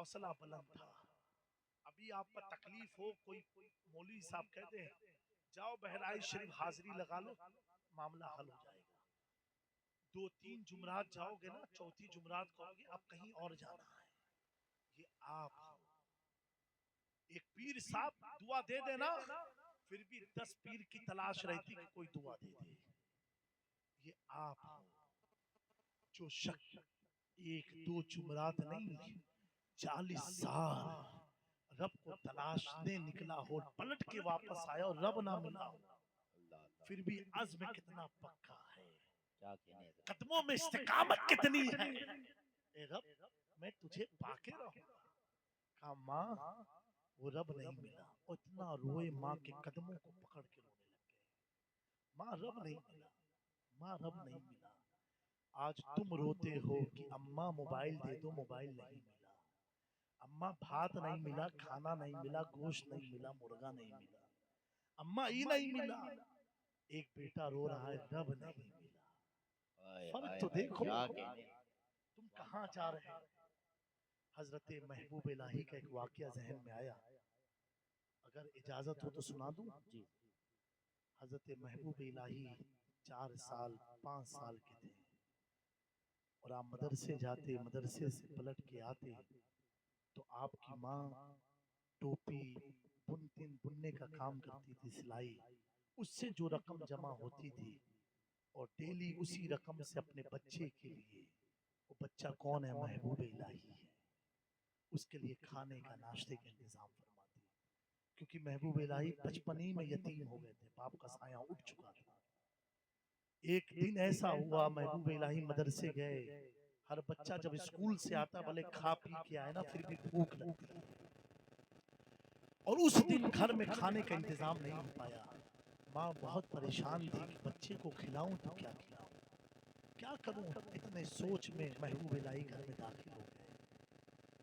حوصلہ بلند تھا. ابھی آپ کا تکلیف ہو, کوئی مولوی صاحب کہتے ہیں جاؤ بہرائچ شریف حاضری لگا لو, معاملہ حل ہو جائے گا. 2-3 جمعرات جاؤ گے نا, چوتھی جمعرات کہو گے اب کہیں اور جانا ہے. یہ آپ ایک پیر صاحب دعا دے دینا, پھر بھی 10 پیر کی تلاش رہتی کہ کوئی دعا دے دے. یہ آپ جو شخص 1-2 جمعرات نہیں 40 سال رب کو تلاشنے نکلا ہو, پلٹ کے واپس آیا اور رب نہ ملا ہو, پھر بھی عزم کتنا پکا ہے, قدموں میں استقامت کتنی ہے. اے رب میں تجھے پا کے رہوں گا. کہا ماں وہ رب نہیں ملا. اتنا روئے, ماں کے قدموں کو پکڑ کے رونے لگ گئے. ماں رب نہیں ملا, ماں رب نہیں ملا. آج تم روتے ہو کہ اماں موبائل دے دو, موبائل نہیں ملا. اماں بھات نہیں ملا, کھانا نہیں ملا, گوشت نہیں ملا, مرغا نہیں ملا. اماں ہی نہیں ملا. ایک بیٹا رو رہا ہے رب نہیں ملا. فرق تو دیکھو تم کہاں جا رہے ہیں. حضرت محبوب الہی کا ایک واقعہ ذہن میں آیا, اگر اجازت ہو تو سنا دوں. حضرت محبوب الہی 4 سال 5 سال کے تھے, اور آپ مدرسے جاتے, مدرسے سے پلٹ کے آتے تو آپ کی ماں ٹوپی بننے کا کام کرتی تھی, سلائی. اس سے جو رقم جمع ہوتی تھی اور ڈیلی اسی رقم سے اپنے بچے کے لیے, وہ بچہ کون ہے, محبوب الہی ہے, اس کے لیے کھانے کا ناشتے کا انتظام فرماتی. کیونکہ محبوب الہی بچپن ہی میں یتیم ہو گئے تھے, باپ کا سایہ اٹھ چکا تھا. ایک دن ایسا ہوا محبوب الہی مدرسے گئے, ہر بچہ جب اسکول سے آتا بھلے کھا پی کے آئے نا پھر بھی بھوک لگتی ہے, اور اس دن گھر میں کھانے کا انتظام نہیں ہو پایا. ماں بہت پریشان تھی کہ بچے کو کھلاؤں تو کیا کھلاؤں, کیا کروں. اتنے سوچ میں محبوب الہی گھر میں داخل ہو گئے.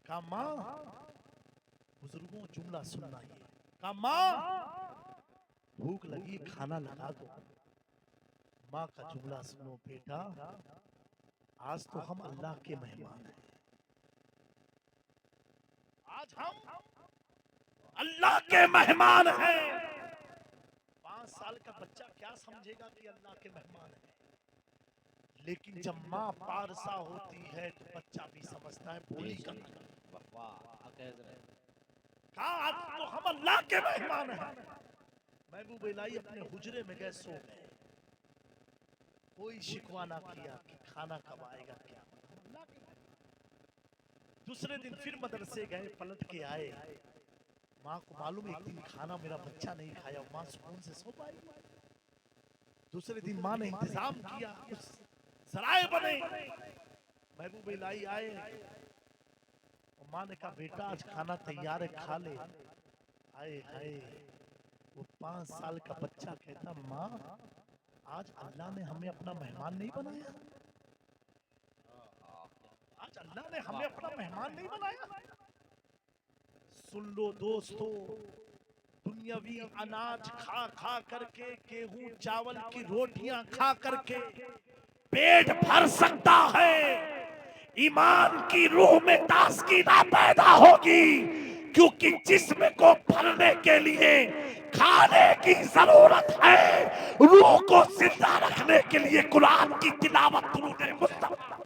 کہا ماں, بزرگوں جملہ سننا یہ, کہا ماں بھوک لگی کھانا لگا دو. ماں کا جملہ سنو بیٹا, آج تو ہم اللہ کے مہمان ہیں, آج ہم اللہ کے مہمان ہیں. 5 سال کا بچہ کیا سمجھے گا کہ اللہ کے مہمان ہیں, لیکن جب ماں پارسا ہوتی ہے تو بچہ بھی سمجھتا ہے بولی کا. کہا آج تو ہم اللہ کے مہمان ہیں. محبوب الہی اپنے حجرے میں گئے, سو گئے. کوئی شکوہ نہ کیا کہ کھانا کب آئے گا, کیا اللہ کے مہمان. دوسرے دن پھر مدرسے گئے, پلٹ کے آئے. ماں کو معلوم ایک دن کھانا میرا بچہ نہیں کھایا, ماں سکون سے سو پائی. دوسرے دن ماں نے انتظام کیا, کچھ ذرائع بنے. محبوب الہی آئے, ماں نے کہا بیٹا آج کھانا تیار ہے, کھا لے. آئے ہائے, وہ 5 سال کا بچہ کہتا ماں آج اللہ نے ہمیں اپنا مہمان نہیں بنایا, آج اللہ نے ہمیں اپنا مہمان نہیں بنایا. سن لو دوستو, دنیاوی اناج کھا کھا کر کے, گیہوں چاول کی روٹیاں کھا کر کے پیٹ بھر سکتا ہے, ایمان کی روح میں تازگی نہ پیدا ہوگی. کیونکہ جسم کو بھرنے کے لیے کھانے کی ضرورت ہے, روح کو زندہ رکھنے کے لیے قرآن کی تلاوت درود مصطفیٰ.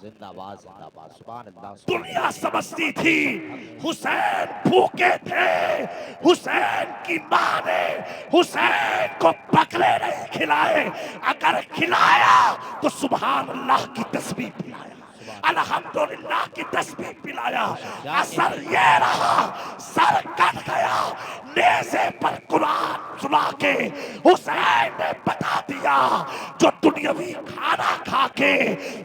زندہ باد, زندہ باد, سبحان اللہ. دنیا سمجھتی تھی حسین بھوکے تھے, حسین کی ماں نے حسین کو بکرے نہیں کھلائے, اگر کھلایا تو سبحان اللہ کی تسبیح پلایا, الحمدللہ کی تسبیح پلایا. اثر یہ رہا سر کٹ گیا, نیزے پر قرآن سنا کے حسین نے بتا دیا جو دنیاوی کھانا کھا کے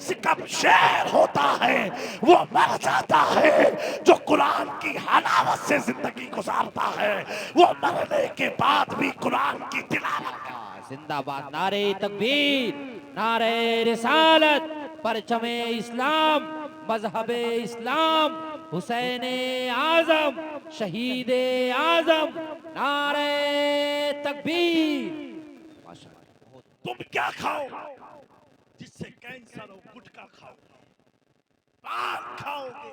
سکم شیر ہوتا ہے وہ مر جاتا ہے, جو قرآن کی حلاوت سے زندگی گزارتا ہے وہ مرنے کے بعد بھی قرآن کی تلاوت. زندہ باد. نعرہ تکبیر, نعرہ رسالت, پرچم اسلام, مذہب اسلام, حسین اعظم, شہید اعظم, نعرہ تکبیر. تم کیا کھاؤ جس سے کینسر ہو, گٹکا کھاؤ گے, پان کھاؤ گے,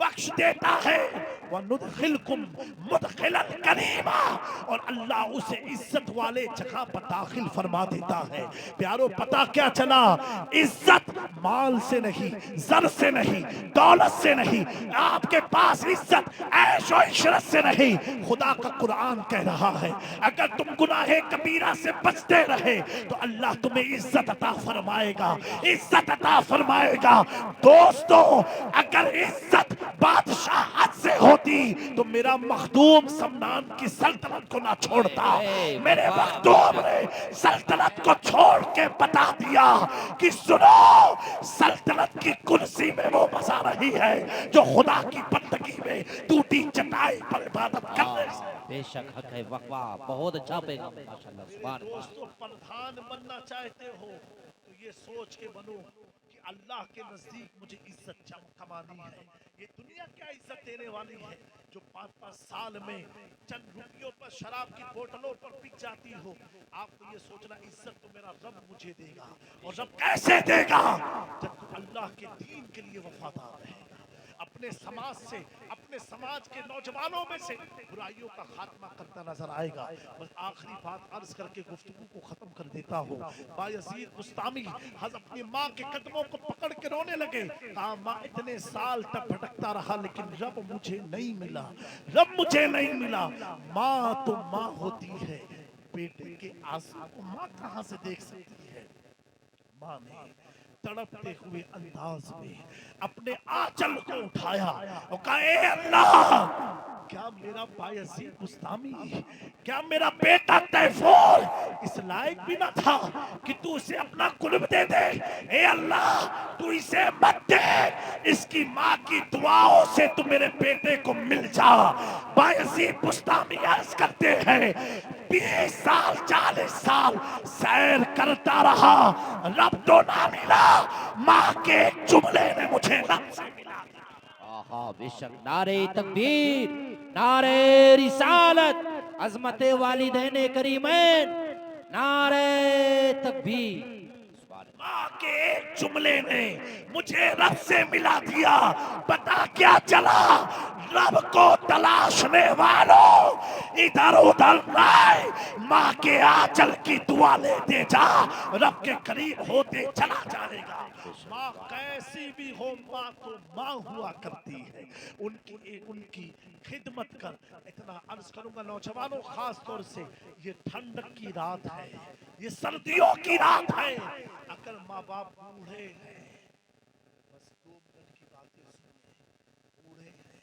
بخش دیتا ہے وَنُدْخِلْكُمْ مُدْخِلًا كَرِيمًا، اور اللہ اسے عزت والے جگہ پر داخل فرما دیتا ہے۔ پیارو پتہ کیا چلا؟ عزت مال سے نہیں، زر سے نہیں، دولت سے نہیں، آپ کے پاس عزت عیش و عشرت سے نہیں۔ خدا کا قرآن کہہ رہا ہے اگر تم گناہ کبیرہ سے بچتے رہے تو اللہ تمہیں عزت عطا فرمائے گا، عزت عطا فرمائے گا۔ دوستو اگر عزت بادشاہت سے ہوتی تو میرا مخدوم سمنان کی سلطنت کو نہ چھوڑتا۔ میرے مخدوم نے سلطنت کو چھوڑ کے بتا دیا کہ سنو، سلطنت کی کرسی میں وہ مزہ نہیں ہے جو خدا کی بندگی میں ٹوٹی چٹائی پر عبادت کرنے سے۔ بے شک حق ہے، واہ بہت اچھا پیغام، ماشاءاللہ سبحان اللہ۔ دوستو پردھان بننا چاہتے ہو تو یہ سوچ کے بنو کہ اللہ کے نزدیک مجھے عزت کمانی ہے۔ یہ دنیا کیا عزت دینے والی ہے جو 5-5 سال میں چند روپیوں پر شراب کی بوتلوں پر بک جاتی ہو۔ آپ کو یہ سوچنا عزت تو میرا رب مجھے دے گا، اور رب کیسے دے گا؟ جب تو اللہ کے دین کے لیے وفادار رہے گا، اپنے سماج سے، اپنے سماج کے نوجوانوں میں سے برائیوں کا خاتمہ کرتا نظر آئے گا۔ بس آخری بات عرض کر کے گفتگو کو ختم کر دیتا ہوں۔ بایزید بستامی اپنی ماں کے قدموں کو پکڑ کے رونے لگے، کہا ماں اتنے سال تک بھٹکتا رہا لیکن رب مجھے نہیں ملا، رب مجھے نہیں ملا۔ ماں تو ماں ہوتی ہے، بیٹے کے آنسو کو ماں کہاں سے دیکھ سکتی ہے؟ ماں نے تڑپتے ہوئے انداز میں اپنے آنچل کو اٹھایا اور کہا اے اللہ، کیا میرا بایزید بستامی، کیا میرا بیٹا تیفور اس لائق بھی نہ تھا کہ تو اسے اپنا قلب دے دے؟ اے اللہ تو اسے مت دے، اس کی ماں کی دعاؤں سے تو میرے بیٹے کو مل جا۔ بایزید بستامی عرض کرتے ہیں 20 سال 40 سال سیر کرتا رہا، رب تو نہ ملا، ماں کے ایک جملے نے مجھے رب سے ملا دیا۔ آہا بے شک، نعرہ تکبیر، نعرہ رسالت، عظمت والدین کریمین، نعرہ تکبیر، سبحان اللہ۔ ماں کے ایک جملے نے مجھے رب سے ملا دیا۔ پتا کیا چلا؟ رب کو تلاشنے والوں ادھر ادھر نہیں، ماں کے آنچل کی دعا لیتے جا، رب کے قریب ہوتے چلا جائے گا۔ ماں کیسی بھی ہو، ماں تو ماں ہوا کرتی ہے، ان کی خدمت کر۔ اتنا عرض کروں گا نوجوانوں، خاص طور سے یہ ٹھنڈک کی رات ہے، یہ سردیوں کی رات ہے، اگر ماں باپ بوڑھے ہیں، بس 2 منٹ کی باتیں سنیں، بوڑھے ہیں،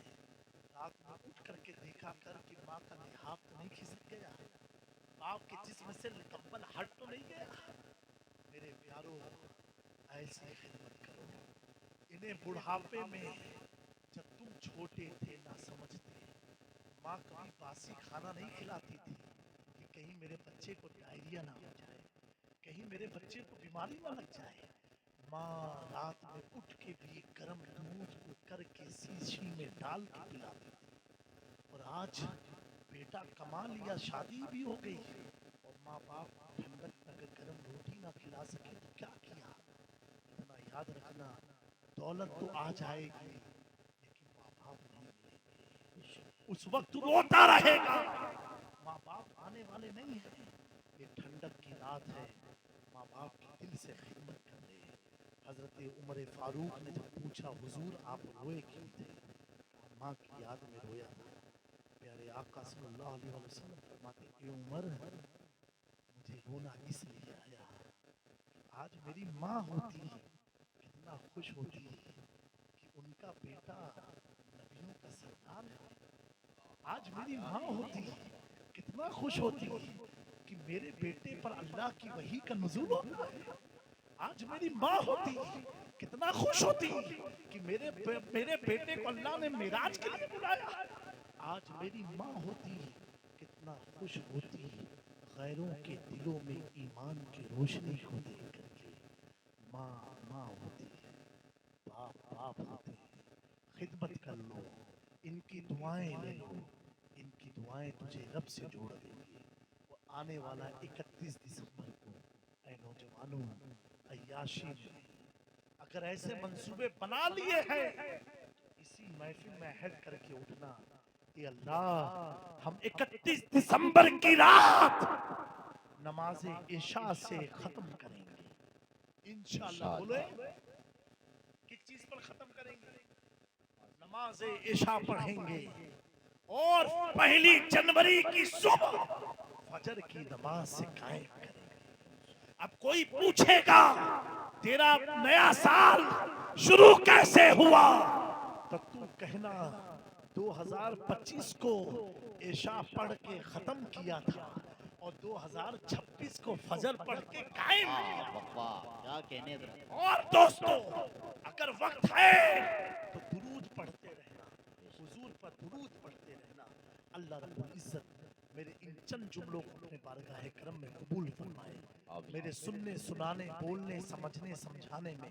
رات میں اٹھ کر کے دیکھا کر کہ ماں کا لحاف تو نہیں کھسک گیا، باپ کے جسم سے کمبل ہٹ تو نہیں گیا۔ میرے پیاروں، ایسی خدمت کرو۔ انہیں بڑھاپے میں جب تم چھوٹے تھے نہ سمجھتے، ماں کبھی باسی کھانا نہیں کھلاتی تھی کہ کہیں میرے بچے کو ڈائریا نہ ہو جائے، کہیں میرے بچے کو بیماری نہ لگ جائے۔ ماں رات میں اٹھ کے بھی گرم دودھ کو کر کے شیشی میں ڈال کے پلاتی تھی، اور آج بیٹا کما لیا، شادی بھی ہو گئی، اور ماں باپ ٹھنڈک میں اگر گرم روٹی نہ کھلا سکے تو کیا کیا؟ اتنا یاد رکھنا، دولت تو آ جائے گی لیکن ماں باپ نہیں ملیں گے۔ اس وقت روتا رہے گا، ماں باپ آنے والے نہیں ہیں۔ یہ ٹھنڈک کی رات ہے، ماں باپ کی دل سے خدمت کر رہے ہیں۔ حضرت عمر فاروق نے جب پوچھا حضور آپ روئے کیوں تھے؟ کہا ماں کی یاد میں رویا تھا۔ پیارے آقا صلی اللہ علیہ وسلم فرماتے اے عمر، مجھے رونا اس لیے آیا، آج میری ماں ہوتی کتنا خوش ہوتی کہ ان کا بیٹا نبیوں کا سردار ہے۔ آج میری ماں ہوتی کتنا خوش ہوتی کہ میرے بیٹے پر اللہ کی وحی کا نزول ہوتا ہے۔ آج میری ماں ہوتی کتنا خوش ہوتی کہ میرے بیٹے کو اللہ نے معراج کے لیے بلایا۔ آج میری ماں ہوتی کتنا خوش ہوتی غیروں کے دلوں میں ایمان کی روشنی کو دیکھ کر کے۔ ماں ماں ہوتی ہے، باپ باپ ہوتے ہیں، خدمت کر لو، ان کی دعائیں لے لو، ان کی دعائیں تجھے رب سے جوڑ دیں گی۔ وہ آنے والا 31 دسمبر کو اے نوجوانوں، عیاشی میں اگر ایسے منصوبے بنا لیے ہیں تو اس اسی محفل میں عہد کر کے اٹھنا، اے اللہ ہم 31 دسمبر کی رات نماز عشاء سے ختم کریں گے انشاءاللہ۔ بولے کس چیز پر ختم کریں گے؟ نماز عشاء پڑھیں گے اور 1 جنوری کی صبح فجر کی نماز سے قائم کریں گے۔ اب کوئی پوچھے گا تیرا نیا سال شروع کیسے ہوا، تو تو کہنا 2025 کو عشاء پڑھ کے ختم کیا تھا اور 2026 کو فجر پڑھ کے قائم کیا۔ واہ واہ، کیا کہنے دے۔ اور دوستو اگر وقت ہے تو درود پڑھتے رہنا، حضور پر درود پڑھتے رہنا۔ اللہ رب العزت میرے ان چند جملوں کو اپنے بارگاہ کرم میں قبول فرمائے۔ میرے سننے سنانے بولنے سمجھنے سمجھانے میں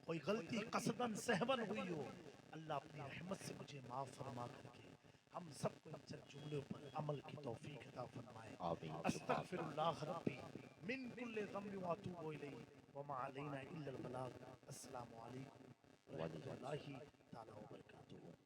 کوئی غلطی قصداً سہون ہوئی ہو، اللہ اپنی رحمت سے مجھے معاف فرما کر کے ہم سب کو ان چند جملوں پر عمل کی توفیق عطا فرمائے۔ استغفر اللہ ربی من کل ذنب واتوب الیہ وما علینا الا البلاغ۔ السلام علیکم ورحمۃ اللہ تعالی وبرکاتہ۔